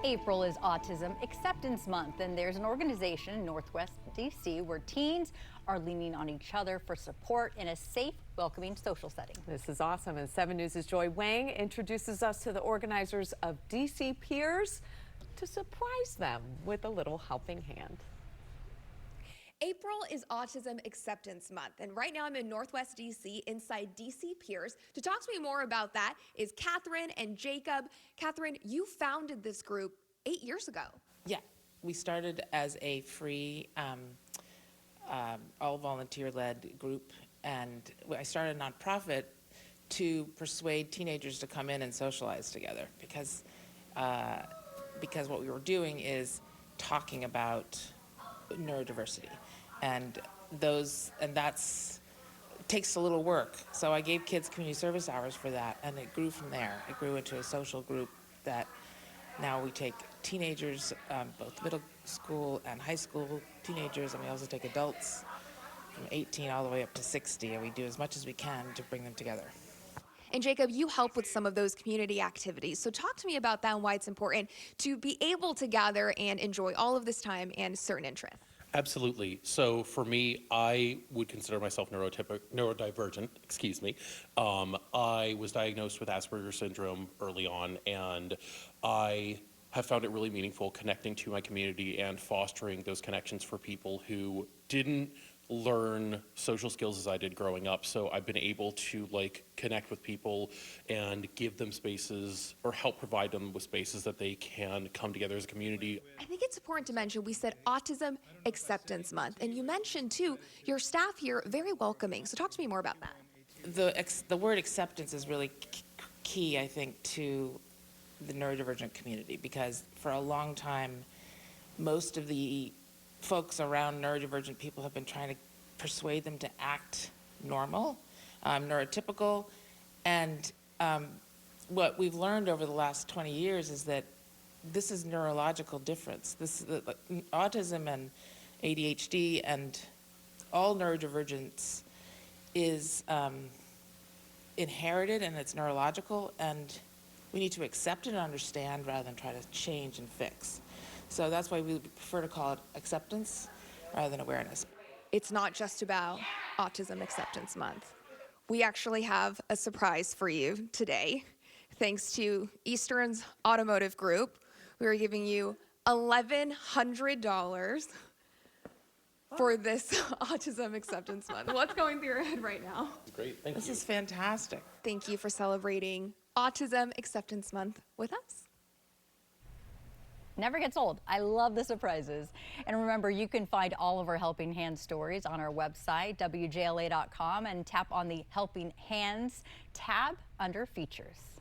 April is Autism Acceptance Month, and there's an organization in Northwest DC where teens are leaning on each other for support in a safe, welcoming social setting. This is awesome, and 7 News' Joy Wang introduces us to the organizers of DC Peers to surprise them with a little helping hand. April is Autism Acceptance Month, and right now I'm in Northwest DC inside DC Peers. To talk to me more about that is Catherine and Jacob. Catherine, you founded this group 8 years ago. Yeah, we started as a free, all volunteer-led group, and I started a nonprofit to persuade teenagers to come in and socialize together because what we were doing is talking about neurodiversity, and that's takes a little work. So I gave kids community service hours for that, and it grew from there. It grew into a social group that now we take teenagers, both middle school and high school teenagers, and we also take adults from 18 all the way up to 60, and we do as much as we can to bring them together. And Jacob, you help with some of those community activities. So talk to me about that and why it's important to be able to gather and enjoy all of this time and certain interests. Absolutely. So for me, I would consider myself neurodivergent, excuse me. I was diagnosed with Asperger's syndrome early on, and I have found it really meaningful connecting to my community and fostering those connections for people who didn't learn social skills as I did growing up. So I've been able to connect with people and give them spaces or help provide them with spaces that they can come together as a community. I think it's important to mention we said Autism Acceptance Month, and you mentioned too your staff here very welcoming. So talk to me more about that. The word acceptance is really key, I think, to the neurodivergent community, because for a long time most of the folks around neurodivergent people have been trying to persuade them to act normal, neurotypical, and what we've learned over the last 20 years is that this is neurological difference. This is autism and ADHD and all neurodivergence is inherited, and it's neurological, and we need to accept it and understand rather than try to change and fix. So that's why we prefer to call it acceptance rather than awareness. It's not just about Autism Acceptance Month. We actually have a surprise for you today. Thanks to Eastern's Automotive Group, we are giving you $1,100 for this Autism Acceptance Month. What's going through your head right now? Great, thank you. This is fantastic. Thank you for celebrating Autism Acceptance Month with us. Never gets old. I love the surprises. And remember, you can find all of our Helping Hands stories on our website, WJLA.com, and tap on the Helping Hands tab under Features.